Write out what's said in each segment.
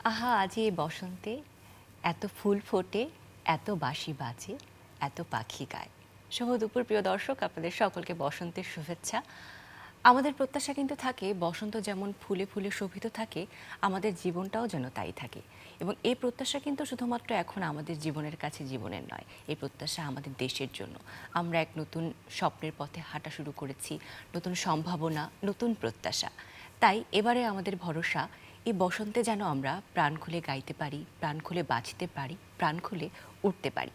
আহা আজি এই বসন্তে এত ফুল ফোটে, এত বাঁশি বাজে, এত পাখি গায়। শুভ দুপুর প্রিয় দর্শক, আপনাদের সকলকে বসন্তের শুভেচ্ছা। আমাদের প্রত্যাশা কিন্তু থাকে বসন্ত যেমন ফুলে ফুলে শোভিত থাকে, আমাদের জীবনটাও যেন তাই থাকে। এবং এই প্রত্যাশা কিন্তু শুধুমাত্র এখন আমাদের জীবনের কাছে জীবনের নয়, এই প্রত্যাশা আমাদের দেশের জন্য। আমরা এক নতুন স্বপ্নের পথে হাঁটা শুরু করেছি, নতুন সম্ভাবনা, নতুন প্রত্যাশা। তাই এবারে আমাদের ভরসা এই বসন্তে যেন আমরা প্রাণ খুলে গাইতে পারি, প্রাণ খুলে বাঁচতে পারি, প্রাণ খুলে উঠতে পারি।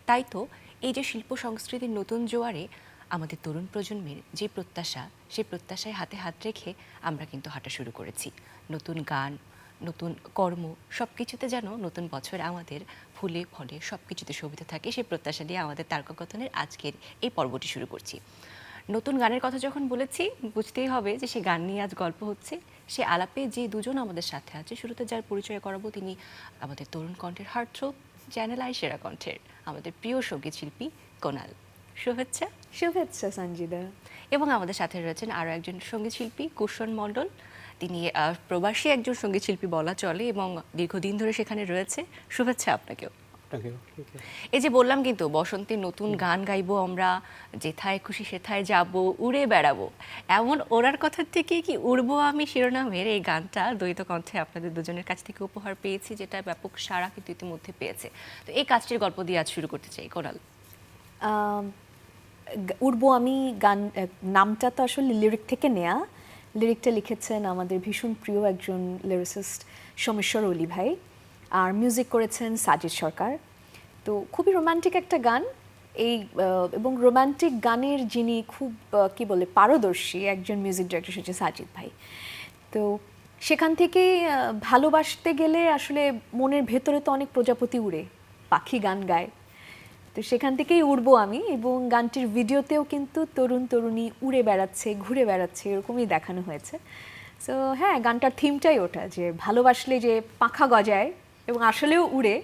তাই তো এই যে শিল্প সংস্কৃতির নতুন জোয়ারে আমাদের তরুণ প্রজন্মের যে প্রত্যাশা, সেই প্রত্যাশায় হাতে হাত রেখে আমরা কিন্তু হাঁটা শুরু করেছি। নতুন গান, নতুন কর্ম, সব কিছুতে যেন নতুন বছর আমাদের ফুলে ফলে সব কিছুতে শোভিত থাকে, সেই প্রত্যাশা নিয়ে আমাদের তারকাকথনের আজকের এই পর্বটি শুরু করছি। নতুন গানের কথা যখন বলেছি, বুঝতেই হবে যে সে গান নিয়ে আজ গল্প হচ্ছে। সে আলাপে যে দুজন আমাদের সাথে আছে, শুরুতে যার পরিচয় করাবো তিনি আমাদের তরুণ কণ্ঠের হার্টথ্রোব, চ্যানেল আই সেরা কণ্ঠের আমাদের প্রিয় সঙ্গীত শিল্পী কোনাল। শুভেচ্ছা। শুভেচ্ছা সঞ্জিদা। এবং আমাদের সাথে রয়েছেন আরও একজন সঙ্গীত শিল্পী কুশন মণ্ডল। তিনি প্রবাসী একজন সঙ্গীত শিল্পী বলা চলে এবং দীর্ঘদিন ধরে সেখানে রয়েছে। শুভেচ্ছা আপনাকেও। এই যে বললাম কিন্তু বসন্তে নতুন গান গাইবো আমরা, যেথায় খুশি সেথায় যাব, উড়ে বেড়াবো, এমন ওড়ার কথার থেকে কি উড়বো আমি শিরোনামের এই গানটা দ্বৈত কণ্ঠে আপনাদের দুজনের কাছ থেকে উপহার পেয়েছি, যেটা ব্যাপক সাড়া কিন্তু ইতিমধ্যে পেয়েছে। তো এই কাজটির গল্প দিয়ে আজ শুরু করতে চাই কোনাল। উড়বো আমি গান নামটা তো আসলে লিরিক থেকে নেয়া। লিরিকটা লিখেছেন আমাদের ভীষণ প্রিয় একজন লিরিসিস্ট সোমেশ্বর অলি ভাই, আর মিউজিক করেছেন সাজিদ সরকার। তো খুবই রোমান্টিক একটা গান এই, এবং রোমান্টিক গানের যিনি খুব কি বলে পারদর্শী একজন মিউজিক ডিরেক্টর হচ্ছে সাজিদ ভাই। তো সেখান থেকেই ভালোবাসতে গেলে আসলে মনের ভেতরে তো অনেক প্রজাপতি উড়ে, পাখি গান গায়। তো সেখান থেকেই উড়বো আমি, এবং গানটির ভিডিওতেও কিন্তু তরুণ তরুণী উড়ে বেড়াচ্ছে, ঘুরে বেড়াচ্ছে, এরকমই দেখানো হয়েছে। সো হ্যাঁ, গানটার থিমটাই ওটা, যে ভালোবাসলে যে পাখা গজায় এবং আসলেও উড়ে,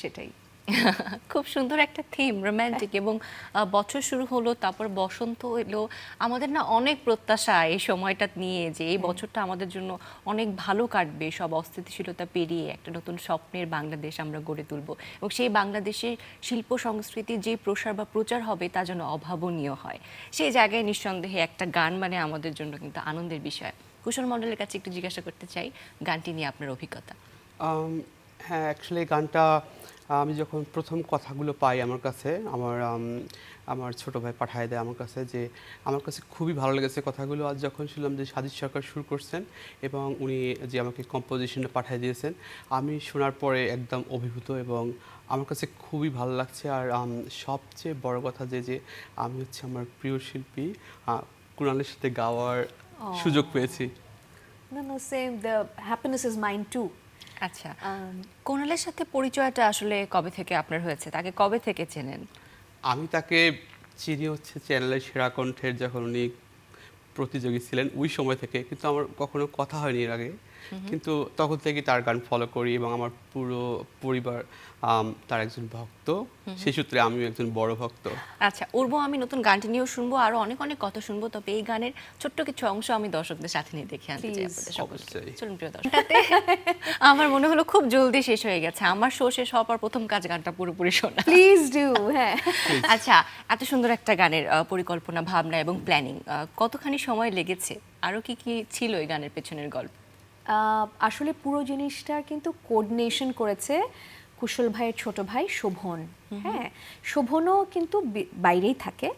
সেটাই। খুব সুন্দর একটা থিম, রোম্যান্টিক। এবং বছর শুরু হলো, তারপর বসন্ত এলো, আমাদের না অনেক প্রত্যাশা এই সময়টা নিয়ে যে এই বছরটা আমাদের জন্য অনেক ভালো কাটবে, সব অস্থিতিশীলতা পেরিয়ে একটা নতুন স্বপ্নের বাংলাদেশ আমরা গড়ে তুলব, এবং সেই বাংলাদেশে শিল্প সংস্কৃতির যে প্রসার বা প্রচার হবে তা যেন অভাবনীয় হয়। সেই জায়গায় নিঃসন্দেহে একটা গান মানে আমাদের জন্য কিন্তু আনন্দের বিষয়। কুশল মণ্ডলের কাছে একটু জিজ্ঞাসা করতে চাই গানটি নিয়ে আপনার অভিজ্ঞতা। হ্যাঁ, অ্যাকচুয়ালি গানটা আমি যখন প্রথম কথাগুলো পাই আমার কাছে, আমার ছোটো ভাই পাঠায় দেয় আমার কাছে, যে আমার কাছে খুবই ভালো লেগেছে কথাগুলো। আজ যখন শুনলাম যে সাজিদ সরকার সুর করছেন এবং উনি যে আমাকে কম্পোজিশনটা পাঠিয়ে দিয়েছেন, আমি শোনার পরে একদম অভিভূত এবং আমার কাছে খুবই ভালো লাগছে। আর সবচেয়ে বড় কথা যে আমি হচ্ছে আমার প্রিয় শিল্পী কুণালের সাথে গাওয়ার সুযোগ পেয়েছি। না না, same, the happiness is mine too. আচ্ছা, কোনালের সাথে পরিচয়টা আসলে কবে থেকে আপনার হয়েছে? তাকে কবে থেকে চেনেন? আমি তাকে চিনি হচ্ছে চ্যানেলের সেরা কণ্ঠের যখন উনি প্রতিযোগী ছিলেন ওই সময় থেকে, কিন্তু আমার কখনো কথা হয়নি এর আগে। কিন্তু তখন থেকে তার গান ফলো করি এবং আমার পুরো পরিবার তার একজন ভক্ত, সেই সূত্রে আমিও একজন বড় ভক্ত। আচ্ছা, উড়বো আমি নতুন গানটি নিয়েও শুনবো, আরো অনেক অনেক কথা শুনবো, তবে এই গানের ছোট্ট কিছু অংশ আমি দর্শকদের সাথে নিয়ে দেখে আনতে চাই আপনাদের সকলকে। অবশ্যই। চলুন প্রিয় দর্শকটাতে আমার মনে হলো খুব জলদি শেষ হয়ে গেছে। আমার শো শেষ হওয়ার পর প্রথম কাজ গানটা পুরোপুরি শোনা। Please do. হ্যাঁ, আচ্ছা, এত সুন্দর একটা গানের পরিকল্পনা, ভাবনা এবং প্ল্যানিং কতখানি সময় লেগেছে? আরো কি কি ছিল এই গানের পেছনের গল্প? আসলে পুরো জিনিসটা কিন্তু কোঅর্ডিনেশন করেছে কুশল ভাইয়ের ছোট ভাই শোভন। হ্যাঁ, শোভনও কিন্তু বাইরেই থাকে।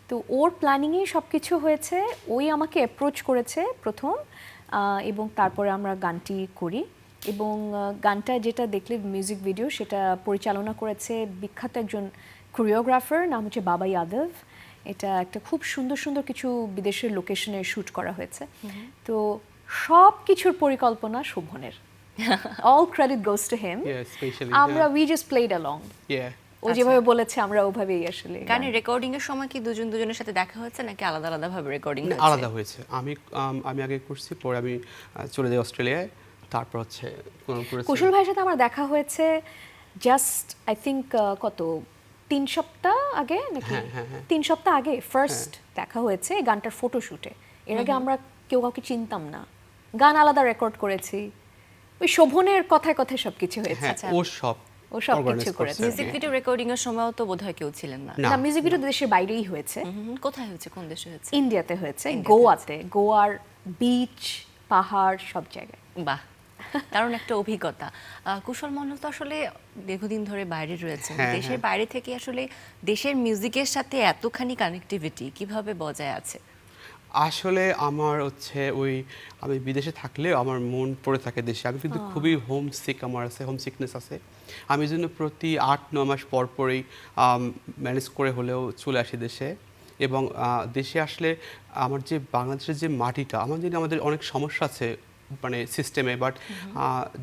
তো ওর প্ল্যানিংয়েই সব কিছু হয়েছে। ওই আমাকে অ্যাপ্রোচ করেছে প্রথম, এবং তারপরে আমরা গানটি করি। এবং গানটা যেটা দেখলে মিউজিক ভিডিও, সেটা পরিচালনা করেছে বিখ্যাত একজন কোরিওগ্রাফার, নাম হচ্ছে বাবা যাদব। এটা একটা খুব সুন্দর সুন্দর কিছু বিদেশের লোকেশনে শ্যুট করা হয়েছে। তো সব কিছুর পরিকল্পনা শোভনের। All credit goes to him. আমরা উই জাস্ট প্লেড অ্যালং। ও যেভাবে বলেছে আমরা ওভাবেই আসলে। গানের রেকর্ডিং এর সময় কি দুজনের সাথে দেখা হয়েছে নাকি আলাদা আলাদা ভাবে রেকর্ডিং হয়েছে? আলাদা হয়েছে। আমি আগে করছি, পরে আমি চলে যাই অস্ট্রেলিয়ায়, তারপর হচ্ছে কুশল ভাইয়ের সাথে আমার দেখা হয়েছে জাস্ট আই থিঙ্ক কত 3 সপ্তাহ আগে নাকি? 3 সপ্তাহ আগে ফার্স্ট দেখা হয়েছে এই গানটার ফটোশুটে। এর আগে আমরা কেউ কাউকে চিনতাম না। গান আলাদা রেকর্ড করেছি, ওই শোভনের কথায় কথায় সবকিছু হয়েছে। হ্যাঁ ও সব ও সব organize কিছু করেছে। মিউজিক ভিডিও রেকর্ডিং এর সময়ও তো বোধহয় কেউ ছিলেন না। না। না, মিউজিক ভিডিও দেশের বাইরেই হয়েছে, কোথায় হয়েছে, কোন দেশে হয়েছে? ইন্ডিয়াতে হয়েছে, ইন্ডিয়াতে গোয়াতে, গোয়ার বিচ, পাহাড় সব জায়গায়। বাহ, দারুণ একটা অভিজ্ঞতা। কুশল মন্ডল তো আসলে দীর্ঘদিন ধরে বাইরে রয়েছেন, হ্যাঁ, দেশের বাইরে থেকে আসলে দেশের মিউজিকের সাথে এতখানি কানেক্টিভিটি কিভাবে বজায় আছে? আসলে আমার হচ্ছে ওই আমি বিদেশে থাকলেও আমার মন পড়ে থাকে দেশে। আমি কিন্তু খুবই হোমসিক, আমার আছে হোম সিকনেস আছে। আমি জন্য প্রতি 8-9 মাস পর পরই ম্যানেজ করে হলেও চলে আসি দেশে। এবং দেশে আসলে আমার যে বাংলাদেশের যে মাটিটা, আমাদের অনেক সমস্যা আছে মানে সিস্টেমে, বাট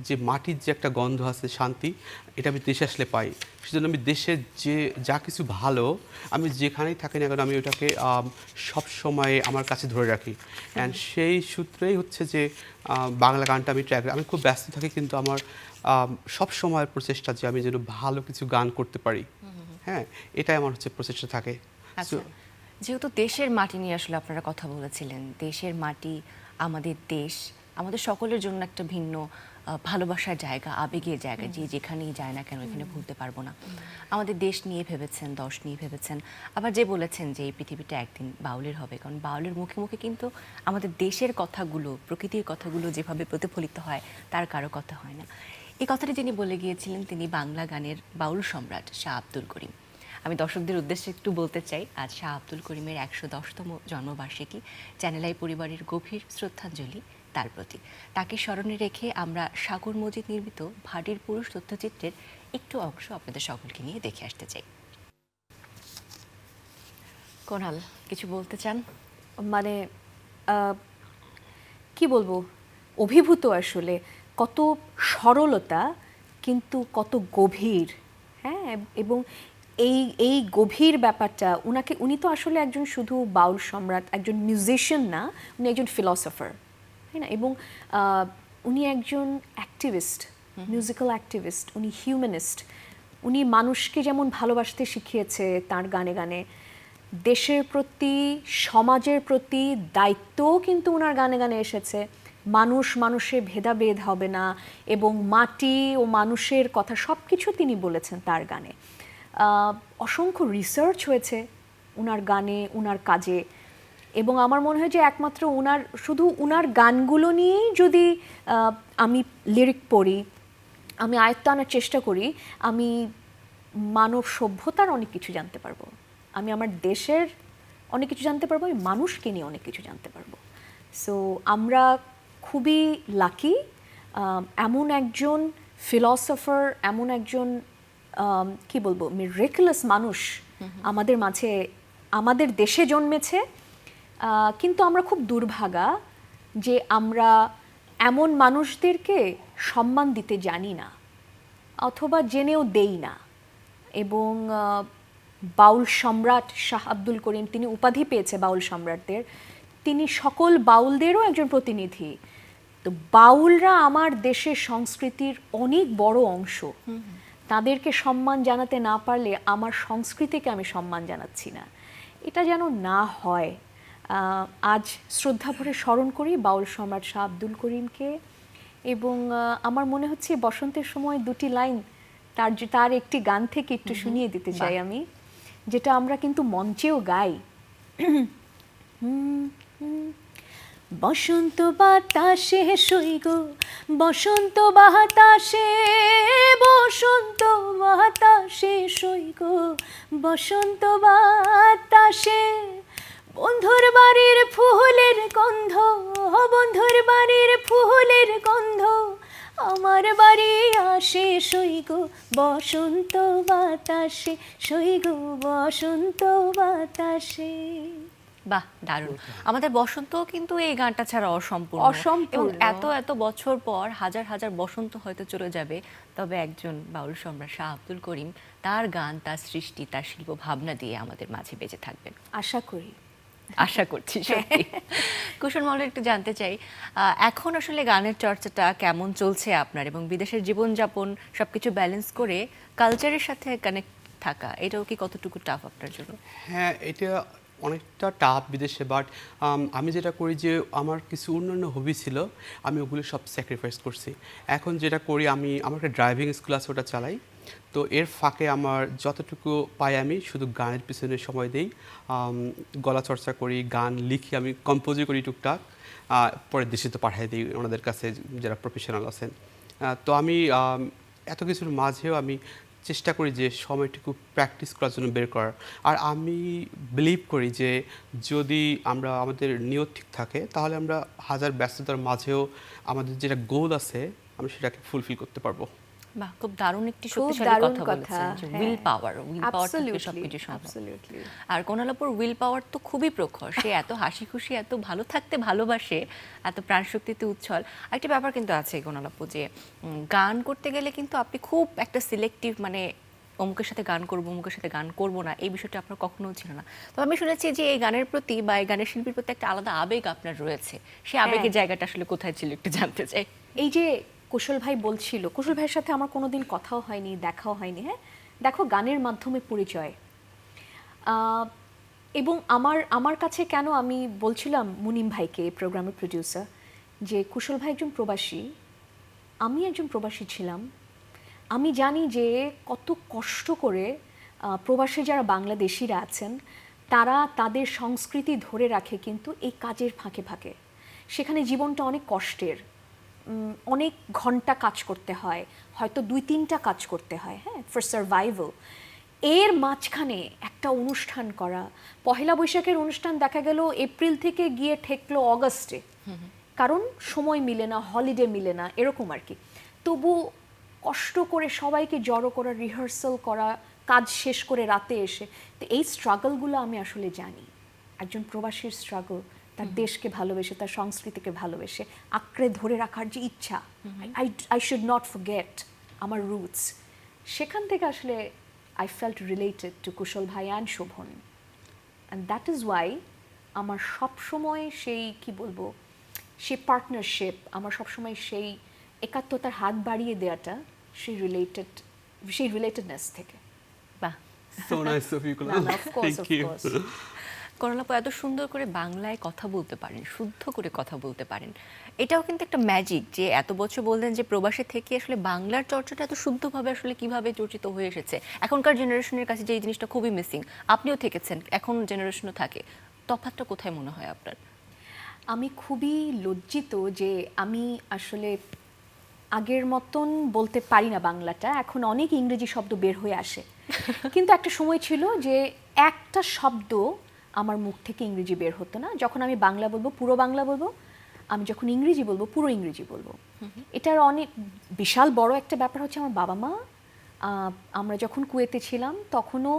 যে মাটির যে একটা গন্ধ আছে, শান্তি, এটা আমি দেশে আসলে পাই। সেজন্য আমি দেশের যে যা কিছু ভালো, আমি যেখানেই থাকি না কেন আমি ওটাকে সব সময় আমার কাছে ধরে রাখি। অ্যান্ড সেই সূত্রেই হচ্ছে যে বাংলা গানটা আমি খুব ব্যস্ত থাকি, কিন্তু আমার সব সময়ের প্রচেষ্টা যে আমি যেন ভালো কিছু গান করতে পারি। হ্যাঁ, এটাই আমার হচ্ছে প্রচেষ্টা থাকে। আচ্ছা, যেহেতু দেশের মাটি নিয়ে আসলে আপনারা কথা বলেছিলেন, দেশের মাটি, আমাদের দেশ, আমাদের সকলের জন্য একটা ভিন্ন ভালোবাসার জায়গা, আবেগের জায়গা, যে যেখানেই যায় না কেন এখানে ভুলতে পারবো না। আমাদের দেশ নিয়ে ভেবেছেন, দশ নিয়ে ভেবেছেন, আবার যে বলেছেন যে এই পৃথিবীটা একদিন বাউলের হবে, কারণ বাউলের মুখে মুখে কিন্তু আমাদের দেশের কথাগুলো, প্রকৃতির কথাগুলো যেভাবে প্রতিফলিত হয় তার কারো কথা হয় না। এই কথাটি যিনি বলে গিয়েছিলেন তিনি বাংলা গানের বাউল সম্রাট শাহ আব্দুল করিম। আমি দর্শকদের উদ্দেশ্যে একটু বলতে চাই, আজ শাহ আব্দুল করিমের 110তম জন্মবার্ষিকী। চ্যানেল আই পরিবারের গভীর শ্রদ্ধাঞ্জলি তার প্রতি। তাকে স্মরণে রেখে আমরা সাগর মজিদ নির্মিত ভাটির পুরুষ তথ্যচিত্রের একটু অংশ আপনাদের সকলকে নিয়ে দেখে আসতে চাই। কোনাল, কিছু বলতে চান? মানে কি বলবো, অভিভূত আসলে, কত সরলতা কিন্তু কত গভীর। হ্যাঁ, এবং এই এই গভীর ব্যাপারটা উনি তো আসলে একজন শুধু বাউল সম্রাট, একজন মিউজিশিয়ান না, উনি একজন ফিলসফার, তাই না? এবং উনি একজন অ্যাক্টিভিস্ট, মিউজিক্যাল অ্যাক্টিভিস্ট, উনি হিউম্যানিস্ট। উনি মানুষকে যেমন ভালোবাসতে শিখিয়েছে তার গানে গানে, দেশের প্রতি, সমাজের প্রতি দায়িত্বও কিন্তু ওনার গানে গানে এসেছে। মানুষের ভেদাভেদ হবে না, এবং মাটি ও মানুষের কথা সব কিছু তিনি বলেছেন তার গানে। অসংখ্য রিসার্চ হয়েছে ওনার গানে, ওনার কাজে, এবং আমার মনে হয় যে একমাত্র শুধু ওনার গানগুলো নিয়েই যদি আমি লিরিক পড়ি, আমি আয়ত্ত আনার চেষ্টা করি, আমি মানব সভ্যতার অনেক কিছু জানতে পারবো, আমি আমার দেশের অনেক কিছু জানতে পারবো, আমি মানুষকে নিয়ে অনেক কিছু জানতে পারবো। সো আমরা খুবই লাকি, এমন একজন ফিলসফার, এমন একজন কি বলবো মিরাকুলাস মানুষ আমাদের মাঝে, আমাদের দেশে জন্মেছে। কিন্তু আমরা খুব দুর্ভাগা যে আমরা এমন মানুষদেরকে সম্মান দিতে জানি না, অথবা জেনেও দেই না। এবং বাউল সম্রাট শাহ আব্দুল করিম, তিনি উপাধি পেয়েছে বাউল সম্রাটদের, তিনি সকল বাউলদেরও একজন প্রতিনিধি। তো বাউলরা আমার দেশের সংস্কৃতির অনেক বড় অংশ, তাদেরকে সম্মান জানাতে না পারলে আমার সংস্কৃতিকে আমি সম্মান জানাচ্ছি না, এটা যেন না হয়। আজ শ্রদ্ধা ভরে স্মরণ করি বাউল সম্রাট শাহ আব্দুল করিমকে। এবং আমার মনে হচ্ছে বসন্তের সময় দুটি লাইন তার একটি গান থেকে একটু শুনিয়ে দিতে চাই আমি, যেটা আমরা কিন্তু মঞ্চেও গাই। বসন্ত বাতাসে সইগ, বসন্ত বাতাসে, বসন্ত বাতাসে সইগ, বসন্ত বাতাসে, বন্ধুর বাড়ির ফুলের গন্ধ, বন্ধুর বাড়ির ফুলের গন্ধ, আমার বাড়ি আসে সইগ বসন্ত বাতাসে, সইগ বসন্ত বাতাসে। বাহ, দারুণ। আমাদের বসন্ত কিন্তু এই গানটা ছাড়া অসম্পূর্ণ। এবং এত এত বছর পর হাজার হাজার বসন্ত হয়তো চলে যাবে, তবে একজন বাউল সম্রাট শাহ আব্দুল করিম, তার গান, তার সৃষ্টি, তার শিল্প ভাবনা দিয়ে আমাদের মাঝে বেঁচে থাকবেন আশা করি, আশা করছি সত্যি। কুশল মহল, একটু জানতে চাই এখন আসলে গানের চর্চাটা কেমন চলছে আপনার, এবং বিদেশের জীবনযাপন সবকিছু ব্যালেন্স করে কালচারের সাথে কানেক্ট থাকা, এটাও কি কতটুকু টাফ আপনার জন্য? হ্যাঁ, এটা অনেকটা টাফ বিদেশে, বাট আমি যেটা করি যে আমার কিছু অন্যান্য হবি ছিল, আমি ওগুলো সব স্যাক্রিফাইস করছি। এখন যেটা করি, আমার একটা ড্রাইভিং স্কুল আছে, ওটা চালাই। তো এর ফাঁকে আমার যতটুকু পাই আমি শুধু গানের পিছনে সময় দিই, গলা চর্চা করি, গান লিখি, আমি কম্পোজও করি টুকটাক, পরে দেশে তো পাঠিয়ে দিই ওনাদের কাছে যারা প্রফেশনাল আছেন। তো আমি এত কিছুর মাঝেও আমি চেষ্টা করি যে সময়টুকু প্র্যাকটিস করার জন্য বের করার। আর আমি বিলিভ করি যে যদি আমরা আমাদের নিয়ত ঠিক থাকে, তাহলে আমরা হাজার ব্যস্ততার মাঝেও আমাদের যেটা গোল আছে আমরা সেটাকে ফুলফিল করতে পারবো। বাহ, খুব দারুণ একটি খুব শক্তিশালী দারুণ কথা কথা, বলেছেন যে হ্যাঁ। উইল পাওয়ার থেকে Absolutely, সবকিছু সম্ভব। absolutely. আর কোনালাপুর উইল পাওয়ার তো খুবই প্রখর, সে এত হাসি খুশি, এত ভালো থাকতে ভালোবাসে, এত প্রাণশক্তিতে উচ্ছল। একটা ব্যাপার কিন্তু আছে কোনালাপু, যে গান করতে গেলে কিন্তু আপনি খুব একটা সিলেক্টিভ, মানে অমুকের সাথে গান করবো, অমুকের সাথে গান করবো না, এই বিষয়টা আপনার কখনোও ছিল না। তো আমি শুনেছি যে এই গানের প্রতি বা এই গানের শিল্পীর প্রতি একটা আলাদা আবেগ আপনার রয়েছে, সেই আবেগের জায়গাটা আসলে কোথায় ছিল একটু জানতে চাই। এই যে কুশল ভাই বলছিল, কুশল ভাইয়ের সাথে আমার কোনোদিন কথাও হয়নি, দেখাও হয়নি। হ্যাঁ, দেখো, গানের মাধ্যমে পরিচয়। এবং আমার কাছে কেন, আমি বলছিলাম মুনিম ভাইকে, প্রোগ্রামের প্রডিউসার, যে কুশল ভাই একজন প্রবাসী, আমি একজন প্রবাসী ছিলাম। আমি জানি যে কত কষ্ট করে প্রবাসী যারা বাংলাদেশিরা আছেন, তারা তাদের সংস্কৃতি ধরে রাখে কিন্তু এই কাজের ফাঁকে ফাঁকে। সেখানে জীবনটা অনেক কষ্টের, অনেক ঘন্টা কাজ করতে হয়, হয়তো 2-3টা কাজ করতে হয়, হ্যাঁ, ফর সার্ভাইভাল। এর মাঝখানে একটা অনুষ্ঠান করা, পহেলা বৈশাখের অনুষ্ঠান দেখা গেল এপ্রিল থেকে গিয়ে ঠেকলো অগস্টে, কারণ সময় মিলে না, হলিডে মিলে না, এরকম আর কি। তবু কষ্ট করে সবাইকে জড়ো করা, রিহার্সাল করা, কাজ শেষ করে রাতে এসে, তো এই স্ট্রাগলগুলো আমি আসলে জানি। একজন প্রবাসীর স্ট্রাগল, তার দেশকে ভালোবেসে, তার সংস্কৃতিকে ভালোবেসে আঁকড়ে ধরে রাখার যে ইচ্ছা, আই শুড নট ফরগেট আমার রুটস, সেখান থেকে আসলে I felt related to Kushal ভাই and Shovon. And that is why আমার সবসময় সেই, কি বলবো, সেই পার্টনারশিপ, আমার সবসময় সেই একাত্মতার হাত বাড়িয়ে দেওয়াটা সেই রিলেটেডনেস থেকে। বাহ, So nice of you, না, Kunal. of course, Thank of you. course. করোনাপু এত সুন্দর করে বাংলায় কথা বলতে পারেন, শুদ্ধ করে কথা বলতে পারেন, এটাও কিন্তু একটা ম্যাজিক। যে এত বছর বললেন যে প্রবাসে থেকে আসলে বাংলার চর্চাটা এত শুদ্ধভাবে আসলে কিভাবে চর্চিত হয়ে এসেছে, এখনকার জেনারেশনের কাছে যে এই জিনিসটা খুবই মিসিং। আপনিও থেকেছেন, এখন জেনারেশনও থাকে, তফাৎটা কোথায় মনে হয় আপনার? আমি খুবই লজ্জিত যে আমি আসলে আগের মতন বলতে পারি না বাংলাটা, এখন অনেক ইংরেজি শব্দ বের হয়ে আসে। কিন্তু একটা সময় ছিল যে একটা শব্দ আমার মুখ থেকে ইংরেজি বের হতো না। যখন আমি বাংলা বলবো, পুরো বাংলা বলবো, আমি যখন ইংরেজি বলবো, পুরো ইংরেজি বলবো। এটার অনেক বিশাল বড় একটা ব্যাপার হচ্ছে আমার বাবা মা, আমরা যখন কুয়েতে ছিলাম তখনও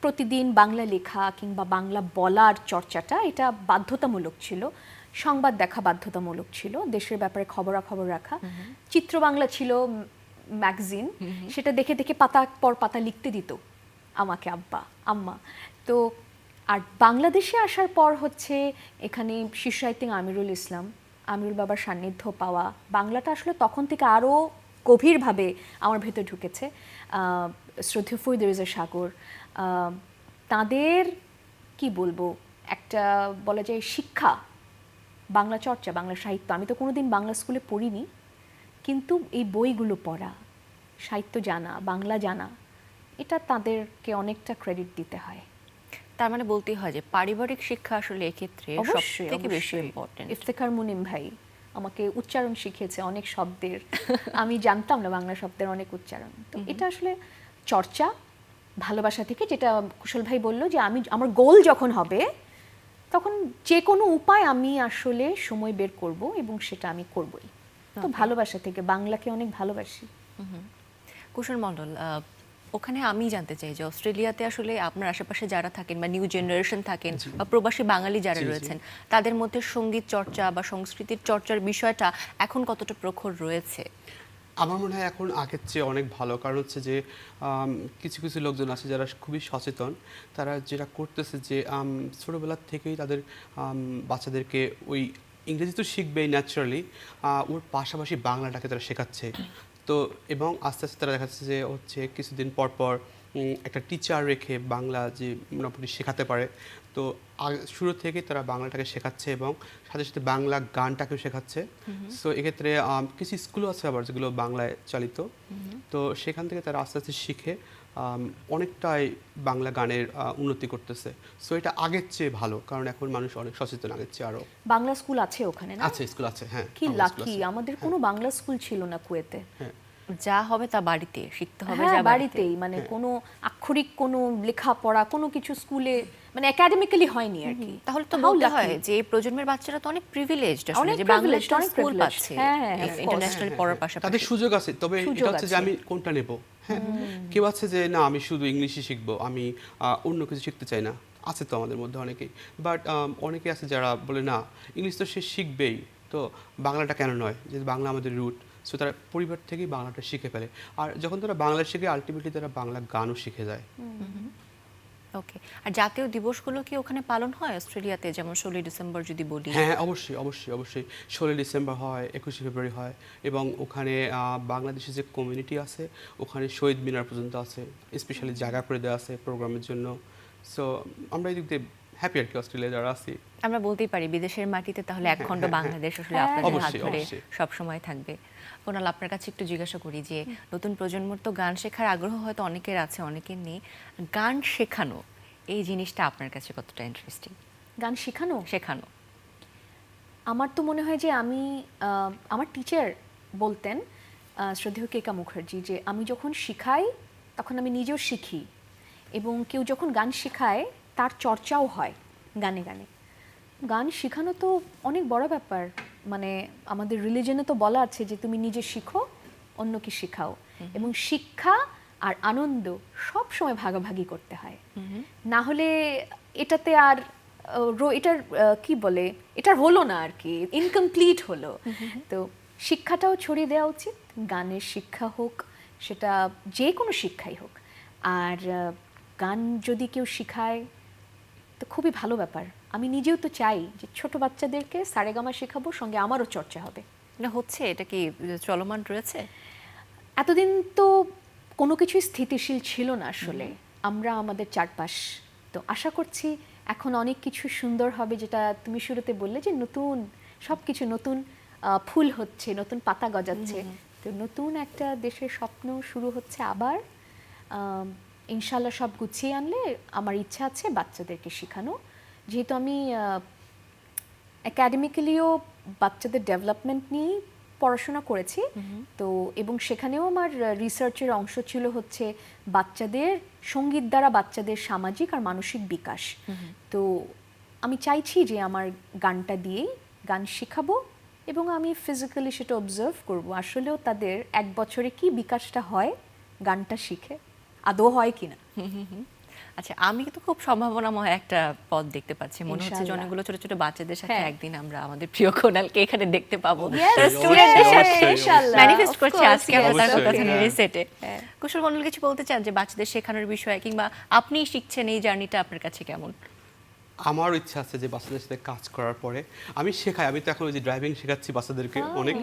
প্রতিদিন বাংলা লেখা কিংবা বাংলা বলার চর্চাটা এটা বাধ্যতামূলক ছিল। সংবাদ দেখা বাধ্যতামূলক ছিল, দেশের ব্যাপারে খবরাখবর রাখা। চিত্র বাংলা ছিল ম্যাগাজিন, সেটা দেখে দেখে পাতা পর পাতা লিখতে দিত আমাকে আম্মা। তো আর বাংলাদেশে আসার পর হচ্ছে এখানে শিশু সাহিত্যিক আমিরুল বাবার সান্নিধ্য পাওয়া, বাংলাটা আসলে তখন থেকে আরও গভীরভাবে আমার ভেতর ঢুকেছে। শ্রদ্ধেয় ফরিদ রেজা সাগর, তাদের কি বলবো, একটা বলা যায় শিক্ষা, বাংলা চর্চা, বাংলা সাহিত্য। আমি তো কোনোদিন বাংলা স্কুলে পড়িনি, কিন্তু এই বইগুলো পড়া, সাহিত্য জানা, বাংলা জানা, এটা তাদেরকে অনেকটা ক্রেডিট দিতে হয়। তার মানে বলতেই হয় যে পারিবারিক শিক্ষা আসলে এক্ষেত্রে অবশ্যই সবথেকে বেশি অবশ্যই। ইম্পর্টেন্ট। ইফতেখার মুনিম ভাই আমাকে উচ্চারণ শিখিয়েছে অনেক শব্দের, আমি জানতাম না বাংলা শব্দের অনেক উচ্চারণ। তো এটা আসলে চর্চা, ভালোবাসা থেকে, যেটা কুশল ভাই বললো যে আমার গোল যখন হবে তখন যে কোনো উপায় আমি আসলে সময় বের করব এবং সেটা আমি করবই। তো ভালোবাসা থেকে, বাংলাকে অনেক ভালোবাসি। কুশল মণ্ডল, ওখানে আমি জানতে চাই যে অস্ট্রেলিয়াতে আসলে আপনার আশেপাশে যারা থাকেন বা নিউ জেনারেশন থাকেন বা প্রবাসী বাঙালি যারা রয়েছেন, তাদের মধ্যে সঙ্গীত চর্চা বা সংস্কৃতির চর্চার বিষয়টা এখন কতটা প্রখর রয়েছে? আমার মনে হয় এখন আগের চেয়ে অনেক ভালো, কারণ হচ্ছে যে কিছু কিছু লোকজন আছে যারা খুবই সচেতন, তারা যেটা করতেছে যে ছোটোবেলার থেকেই তাদের বাচ্চাদেরকে ওই ইংরেজি তো শিখবেই ন্যাচারালি, ওর পাশাপাশি বাংলাটাকে তারা শেখাচ্ছে। তো এবং আস্তে আস্তে তারা দেখাচ্ছে যে হচ্ছে কিছুদিন পর পর একটা টিচার রেখে বাংলা যে মোটামুটি শেখাতে পারে। তো শুরু থেকে তারা বাংলাটাকে শেখাচ্ছে এবং সাথে সাথে বাংলা গানটাকেও শেখাচ্ছে। সো এক্ষেত্রে কিছু স্কুলও আছে আবার যেগুলো বাংলায় চালিত। তো সেখান থেকে তারা আস্তে আস্তে শিখে অনেকটাই বাংলা গানের উন্নতি করতেছে। সো এটা আগের চেয়ে ভালো, কারণ এখন মানুষ অনেক সচেতন আগের চেয়ে আরও। বাংলা স্কুল আছে ওখানে না? আছে, স্কুল আছে, হ্যাঁ। কি বাংলা স্কুল লাকি, আছে। আমাদের কোনো বাংলা স্কুল ছিল না কুয়েতে। হ্যাঁ, যা হবে তা বাড়িতে শিখতে হবে, হ্যাঁ যা বাড়িতে। বাড়িতেই, মানে কোনো আক্ষরিক কোনো লেখাপড়া কোনো কিছু স্কুলে মানে একাডেমিক্যালি হয়নি আর কি। তাহলে তো How বলতে lucky? হয় যে এই প্রজন্মের বাচ্চারা তো অনেক প্রিভিলেজড আসলে, অনেক যে বাংলা privileged, অনেক স্কুল privileged। পাচ্ছে হ্যাঁ, of course। ইন্টারন্যাশনাল পড়ার তাদের পাশাপাশি। সুযোগ আছে, তবে সুযোগ এটা হচ্ছে যে আছে। আমি কোনটা নেব। হ্যাঁ, কেউ আছে যে না আমি শুধু ইংলিশই শিখবো, আমি অন্য কিছু শিখতে চাই না, আছে তো আমাদের মধ্যে অনেকেই। বাট অনেকে আছে যারা বলে না ইংলিশ তো সে শিখবেই, তো বাংলাটা কেন নয়, যে বাংলা আমাদের রুট। সো তারা পরিবার থেকেই বাংলাটা শিখে ফেলে, আর যখন তারা বাংলা শিখে আলটিমেটলি তারা বাংলা গানও শিখে যায়। ওকে, আর জাতীয় দিবসগুলো কি ওখানে পালন হয় অস্ট্রেলিয়াতে, যেমন 16 ডিসেম্বর যদি বলি? হ্যাঁ, অবশ্যই অবশ্যই অবশ্যই 16 ডিসেম্বর হয়, 21শে ফেব্রুয়ারি হয়, এবং ওখানে বাংলাদেশের যে কমিউনিটি আছে ওখানে শহীদ মিনার পর্যন্ত আছে, স্পেশালি জায়গা করে দেওয়া আছে প্রোগ্রামের জন্য। সো আমরা এই দিক দিয়ে হ্যাপি আর কি, অস্ট্রেলিয়া যারা আছি। আমরা বলতেই পারি বিদেশের মাটিতে তাহলে একখণ্ড বাংলাদেশ আসলে হ্যাঁ, আপনাদের হাত অবশ্যই, ধরে অবশ্যই। সব সময় থাকবে। কোনাল, আপনার কাছে একটু জিজ্ঞাসা করি যে নতুন প্রজন্মর তো গান শেখার আগ্রহ হয়তো অনেকের আছে, অনেকের নেই, গান শেখানো এই জিনিসটা আপনার কাছে কতটা ইন্টারেস্টিং? গান শেখানো শেখানো আমার তো মনে হয় যে আমি আমার টিচার বলতেন, শ্রদ্ধেয় কেকা মুখার্জি, যে আমি যখন শিখাই তখন আমি নিজেও শিখি, এবং কেউ যখন গান শেখায় তার চর্চাও হয় গানে গানে। গান শেখানো তো অনেক বড় ব্যাপার, মানে আমাদের রিলিজনে তো বলা আছে যে তুমি নিজে শিখো অন্যকে শেখাও, এবং শিক্ষা আর আনন্দ সব সময় ভাগাভাগি করতে হয়, না হলে এটাতে আর এটার কি বলে, এটার হলো না আর কি, ইনকমপ্লিট হলো। তো শিক্ষাটাও ছড়িয়ে দেওয়া উচিত, গানের শিক্ষা হোক, সেটা যে কোনো শিক্ষাই হোক। আর গান যদি কেউ শিখায় তো খুবই ভালো ব্যাপার। আমি নিজেও তো চাই যে ছোট বাচ্চাদেরকে সারেগামা শেখাবো, সঙ্গে আমারও চর্চা হবে। এটা হচ্ছে, এটা কি চলমান রয়েছে? এতদিন তো কোনো কিছুই স্থিতিশীল ছিল না আসলে, আমরা আমাদের চারপাশ। তো আশা করছি এখন অনেক কিছু সুন্দর হবে, যেটা তুমি শুরুতে বললে যে নতুন সব কিছু, নতুন ফুল হচ্ছে, নতুন পাতা গজাচ্ছে। তো নতুন একটা দেশের স্বপ্ন শুরু হচ্ছে আবার। ইনশাল্লাহ সব গুছিয়ে আনলে আমার ইচ্ছা আছে বাচ্চাদেরকে শেখানো, যেহেতু আমি একাডেমিক্যালিও বাচ্চাদের ডেভেলপমেন্ট নিয়েই পড়াশোনা করেছি। তো এবং সেখানেও আমার রিসার্চের অংশ ছিল হচ্ছে বাচ্চাদের সঙ্গীত দ্বারা বাচ্চাদের সামাজিক আর মানসিক বিকাশ। তো আমি চাইছি যে আমার গানটা দিয়েই গান শেখাবো, এবং আমি ফিজিক্যালি সেটা অবজার্ভ করব আসলেও তাদের এক বছরে কি বিকাশটা হয় গানটা শিখে, আদৌ হয় কিনা। আচ্ছা, আমি তো খুব সম্ভাবনাময় একটা পথ দেখতে পাচ্ছি, মনে হচ্ছে যে ইনশাআল্লাহ। অনেকগুলো ছোট ছোট বাচ্চাদের সাথে হ্যাঁ। একদিন আমরা আমাদের প্রিয় কোনালকে এখানে দেখতে পাবো। Yes, তারা yes, স্টুডেন্টদের সাথে অবশ্যই, ইনশাআল্লাহ, ম্যানিফেস্ট of করছে course, আজকে আমরা তার অবশ্যই, কথা হ্যাঁ। রিসেটে। কুশল মন্ডল কিছু বলতে চান যে বাচ্চাদের শেখানোর বিষয়ে, কিংবা আপনি শিখছেন, এই জার্নিটা আপনার কাছে কেমন? আমারও ইচ্ছা আছে যে বাচ্চাদের সাথে কাজ করার পরে আমি শেখাই। আমি তো এখন ওই যে ড্রাইভিং শেখাচ্ছি বাচ্চাদেরকে অনেক।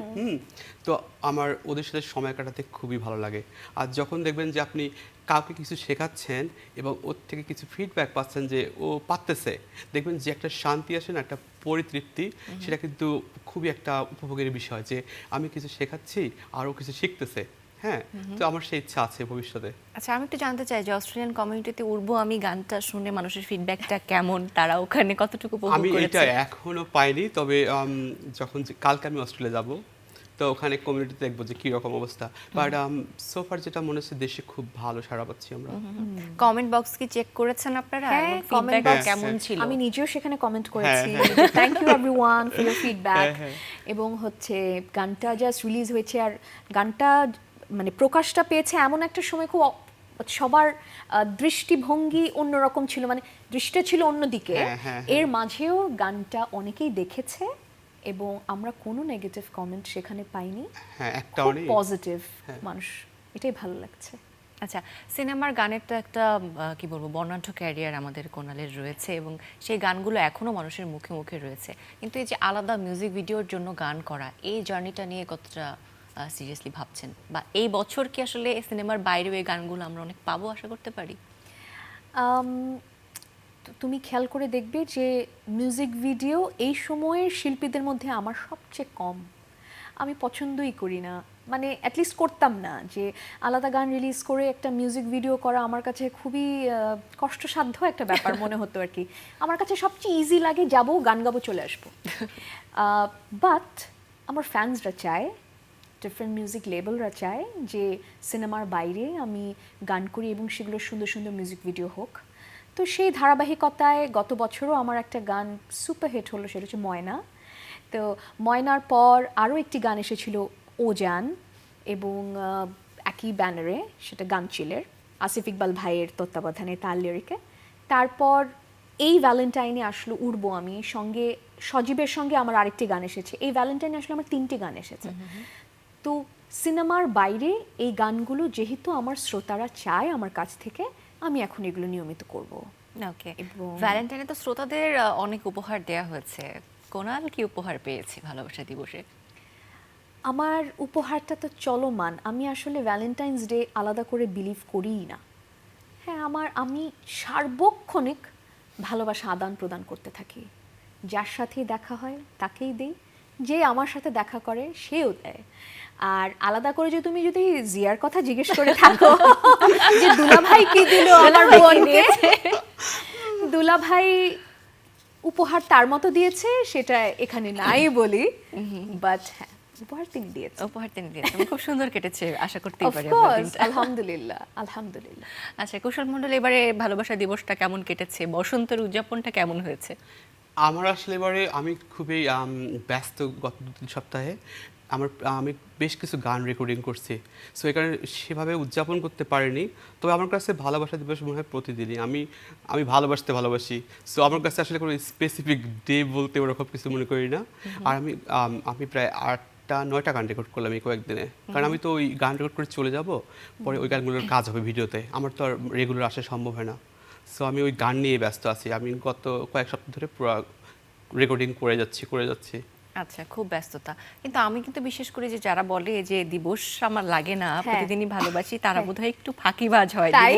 তো আমার ওদের সাথে সময় কাটাতে খুবই ভালো লাগে। আর যখন দেখবেন যে আপনি কাউকে কিছু শেখাচ্ছেন এবং ওর থেকে কিছু ফিডব্যাক পাচ্ছেন যে ও পারতেছে, দেখবেন যে একটা শান্তি আসে না, একটা পরিতৃপ্তি, সেটা কিন্তু খুবই একটা উপভোগের বিষয় যে আমি কিছু শেখাচ্ছি আর ও কিছু শিখতেছে। হ্যাঁ, তো আমার সেই ইচ্ছা আছে ভবিষ্যতে। আচ্ছা, আমি একটু জানতে চাই যে অস্ট্রেলিয়ান কমিউনিটিতে উড়বো আমি গানটা শুনে মানুষের ফিডব্যাকটা কেমন, তারা ওখানে কতটুকু উপভোগ আমি এটা করেছে? এখনো পাইনি, তবে যখন কালকে আমি অস্ট্রেলিয়া যাব, তো ওখানে কমিউনিটিতে দেখবো যে কী রকম অবস্থা। বাট সোফার যেটা মনে হচ্ছে দেশে খুব ভালো সাড়া পাচ্ছি আমরা। কমেন্ট বক্স কি চেক করেছেন আপনারা? হ্যাঁ, এবং comment feedback box, কেমন হ্যাঁ। ছিল? আমি নিজেও সেখানে কমেন্ট করেছি, হ্যাঁ, thank you everyone for your feedback. হ্যাঁ। এবং হচ্ছে গানটা জাস্ট রিলিজ হয়েছে, আর গানটা মানে প্রকাশটা পেয়েছে এমন একটা সময়, খুব সবার দৃষ্টিভঙ্গি অন্যরকম ছিল, মানে দৃষ্টিটা ছিল অন্যদিকে। হ্যাঁ। এর মাঝেও গানটা অনেকেই দেখেছে, এবং আমরা কোনো নেগেটিভ কমেন্ট সেখানে পাইনি, হ্যাঁ, একটা খুব অনেক পজিটিভ মানুষ, এটাই ভালো লাগছে। আচ্ছা, সিনেমার গানের তো একটা কি বলবো, বর্ণাঢ্য ক্যারিয়ার আমাদের কোনালের রয়েছে, এবং সেই গানগুলো এখনো মানুষের মুখে মুখে রয়েছে। কিন্তু এই যে আলাদা মিউজিক ভিডিওর জন্য গান করা, এই জার্নিটা নিয়ে কতটা সিরিয়াসলি ভাবছেন, বা এই বছর কি আসলে সিনেমার বাইরেও এই গানগুলো আমরা অনেক পাবো, আশা করতে পারি? তুমি খেয়াল করে দেখবে যে মিউজিক ভিডিও এই সময়ের শিল্পীদের মধ্যে আমার সবচেয়ে কম। আমি পছন্দই করি না, মানে অ্যাটলিস্ট করতাম না, যে আলাদা গান রিলিজ করে একটা মিউজিক ভিডিও করা আমার কাছে খুবই কষ্টসাধ্য একটা ব্যাপার মনে হতো আর কি। আমার কাছে সবচেয়ে ইজি লাগে, যাবো গান গাবো চলে আসবো। বাট আমার ফ্যান্সরা চায়, ডিফারেন্ট মিউজিক লেবেলরা চায় যে সিনেমার বাইরে আমি গান করি এবং সেগুলো সুন্দর সুন্দর মিউজিক ভিডিও হোক। তো সেই ধারাবাহিকতায় গত বছরও আমার একটা গান সুপারহিট হলো, সেটা হচ্ছে ময়না। তো ময়নার পর আরও একটি গান এসেছিল ও জান, এবং একই ব্যানারে, সেটা গানচিলের আসিফ ইকবাল ভাইয়ের তত্ত্বাবধানে তার লিরিকে। তারপর এই ভ্যালেন্টাইনে আসলো উড়বো আমি, সঙ্গে সজীবের সঙ্গে আমার আরেকটি গান এসেছে। এই ভ্যালেন্টাইনে আসলে আমার 3টি গান এসেছে। তো সিনেমার বাইরে এই গানগুলো যেহেতু আমার শ্রোতারা চায় আমার কাছ থেকে, আমি এখন এগুলো নিয়মিত করব। ওকে, ভ্যালেন্টাইনে তো শ্রোতাদের অনেক উপহার দেয়া হয়েছে। কোনাল কি উপহার পেয়েছে ভালোবাসা দিবসে? আমার উপহারটা তো চলমান। আমি আসলে ভ্যালেন্টাইন্স ডে আলাদা করে বিলিভ করিই না। হ্যাঁ, আমি সার্বক্ষণিক ভালোবাসা আদান প্রদান করতে থাকি। যার সাথেই দেখা হয় তাকেই দেই, যে আমার সাথে দেখা করে সেও দেয়। আর আলাদা করে যে তুমি যদি জিয়ার কথা জিজ্ঞেস করে থাকো যে দুলাভাই কি দিল আমার বোনকে, দুলাভাই উপহার তার মতো দিয়েছে, সেটা এখানে নাই বলি, বাট হ্যাঁ উপহার তিনি দিয়েছেন। উপহার তিনি দিয়েছেন, খুব সুন্দর কেটেছে, আশা করতেই Of পারি course, আপনার দিনটা। আলহামদুলিল্লাহ আলহামদুলিল্লাহ। আচ্ছা কুশল মণ্ডল, এবারে ভালোবাসা দিবসটা কেমন কেটেছে? বসন্তের উদযাপনটা কেমন হয়েছে? আমার আসলে এবারে আমি খুবই ব্যস্ত গত 2-3 সপ্তাহে। আমি বেশ কিছু গান রেকর্ডিং করছি, সো এখানে সেভাবে উদযাপন করতে পারিনি। তবে আমার কাছে ভালোবাসা দিবস মনে হয় প্রতিদিনই। আমি ভালোবাসি, সো আমার কাছে আসলে কোনো স্পেসিফিক ডে বলতে ওরকম কিছু মনে করি না। আর আমি প্রায় 8টা-9টা গান রেকর্ড করলাম এই কয়েকদিনে, কারণ আমি তো ওই গান রেকর্ড করে চলে যাব, পরে ওই গানগুলোর কাজ হবে ভিডিওতে, আমার তো আর রেগুলার আসা সম্ভব হয় না। সো আমি ওই গান নিয়ে ব্যস্ত আছি। আমি গত কয়েক সপ্তাহ ধরে পুরো রেকর্ডিং করে যাচ্ছি। আচ্ছা, খুব ব্যস্ততা। কিন্তু আমি কিন্তু বিশেষ করে যে যারা বলে যে দিবস আমার লাগে না, হ্যাঁ। প্রতিদিনই ভালোবাসি, তারা বোধহয় একটু ফাঁকিবাজ হয়। তাই?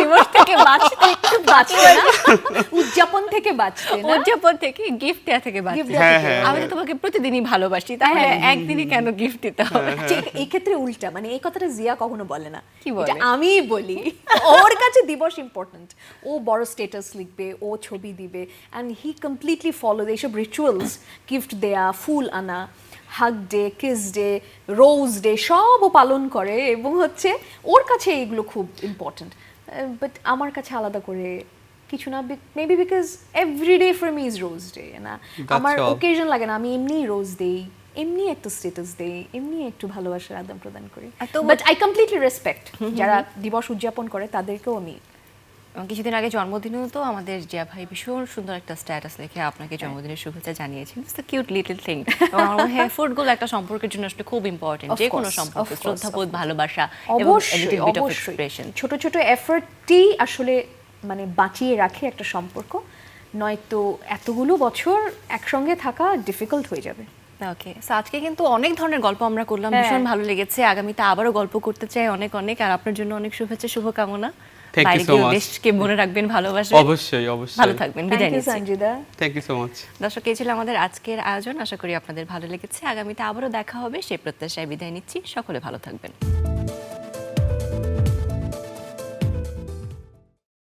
দিবস থেকে বাঁচতে একটু বাঁচবে না, উদযাপন থেকে বাঁচবে না, উদযাপন থেকে, গিফট দেওয়া থেকে gift বাঁচতে। দেওয়া থেকে। আমি তো তোমাকে প্রতিদিনই ভালোবাসি, তাহলে একদিনই কেন গিফট দিতে হবে? ঠিক এই ক্ষেত্রে উল্টা, মানে এই কথাটা জিয়া কখনো বলে না, কি বলে? এটা আমিই বলি। ওর কাছে দিবস ইম্পর্টেন্ট, ও বড় স্ট্যাটাস লিখবে, ও ছবি দিবে, অ্যান্ড হি কমপ্লিটলি ফলো এইসব রিচুয়ালস, গিফট দেয়া, ফুল আনা, hug day, kiss day, rose day, সব ও পালন করে, এবং হচ্ছে ওর কাছে এগুলো খুব ইম্পর্টেন্ট। বাট আমার কাছে আলাদা করে কিছু না, maybe because everyday for me is rose day না। আমার all. ওকেশন লাগে না, আমি এমনি রোজ দেই, এমনি একটা স্ট্যাটাস দেই, এমনি একটু ভালোবাসার আদান প্রদান করি। বাট আই কমপ্লিটলি রেসপেক্ট যারা দিবস উদযাপন করে, তাদেরকেও আমি। কিছুদিন আগে জন্মদিনেও তো আমাদের জিয়া ভাই ভীষণ সুন্দর একটা স্ট্যাটাস লিখে আপনাকে জন্মদিনের শুভেচ্ছা জানিয়েছেন। It's the cute little thing. আমার মনে হয় এফোর্টগুলো একটা সম্পর্কের জন্য আসলে খুব ইম্পর্টেন্ট। Of যে কোনো course, সম্পর্ক, of course, শ্রদ্ধাবোধ, of course. ভালোবাসা এবং a little bit of অবশ্যই expression। ছোট ছোট এফর্টই আসলে মানে বাঁচিয়ে রাখে একটা সম্পর্ক, নয়তো এতগুলো বছর একসঙ্গে থাকা ডিফিকাল্ট হয়ে যাবে। ওকে, সো আজকে কিন্তু অনেক ধরনের গল্প আমরা করলাম, হ্যাঁ। ভীষণ ভালো লেগেছে। আগামীতে আবারও গল্প করতে চাই অনেক অনেক। আর আপনার জন্য অনেক শুভেচ্ছা, শুভকামনা। Thank you বাইরে so গিয়ে much. দেশকে মনে রাখবেন, ভালোবাসবেন। অবশ্যই ভালো থাকবেন, বিদায় থ্যাংক ইউ নিচ্ছি। Sanjida. Thank you so much. দর্শক, এই ছিল আমাদের আজকের আয়োজন। আশা করি আপনাদের ভালো লেগেছে। আগামীতে আবারও দেখা হবে সেই প্রত্যাশায় বিদায় নিচ্ছি। সকলে ভালো থাকবেন।